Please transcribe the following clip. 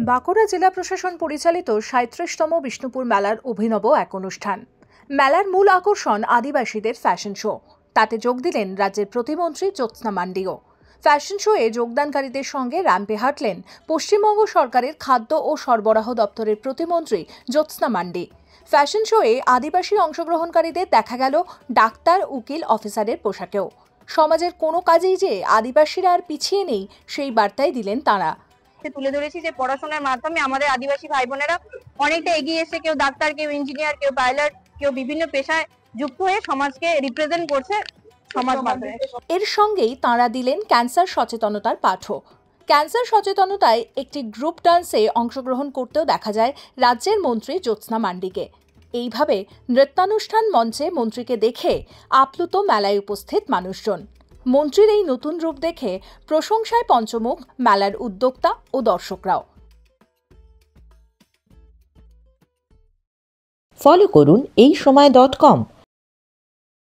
বাঁকুড়া জেলা প্রশাসন পরিচালিত ৩৭তম বিষ্ণুপুর মেলার অভিনব এক অনুষ্ঠান। মেলার মূল আকর্ষণ আদিবাসীদের ফ্যাশন শো। তাতে যোগ দিলেন রাজ্যের প্রতিমন্ত্রী জ্যোৎস্না মান্ডিও। ফ্যাশন শোয়ে যোগদানকারীদের সঙ্গে র্যাম্পে হাঁটলেন পশ্চিমবঙ্গ সরকারের খাদ্য ও সরবরাহ দপ্তরের প্রতিমন্ত্রী জ্যোৎস্না মান্ডি। ফ্যাশন শোয়ে আদিবাসী অংশগ্রহণকারীদের দেখা গেল ডাক্তার, উকিল, অফিসারের পোশাকেও। সমাজের কোনো কাজেই যে আদিবাসীরা আর পিছিয়ে নেই, সেই বার্তাই দিলেন তাঁরা। তুলে ধরেছি যে পড়াশোনার মাধ্যমে আমাদের আদিবাসী ভাই বোনেরা অনেকটা এগিয়ে এসে কেউ ডাক্তার, কেউ ইঞ্জিনিয়ার, কেউ পাইলট, কেউ বিভিন্ন পেশায় যুক্ত হয়ে সমাজকে রিপ্রেজেন্ট করছে সমাজ মাধ্যমে। এর সঙ্গেই তাঁরা দিলেন ক্যান্সার সচেতনতার পাঠও। ক্যান্সার সচেতনতায় একটি গ্রুপ ডান্সে অংশগ্রহণ করতেও দেখা যায় রাজ্যের মন্ত্রী জ্যোৎস্না মান্ডিকে। এইভাবে নৃত্যানুষ্ঠান মঞ্চে মন্ত্রীকে দেখে আপ্লুত মেলায় উপস্থিত মানুষজন। মন্ত্রীর এই নতুন রূপ দেখে প্রশংসায় পঞ্চমুখ মেলার উদ্যোক্তা ও দর্শকরাও। ফলো করুন এইসময়.com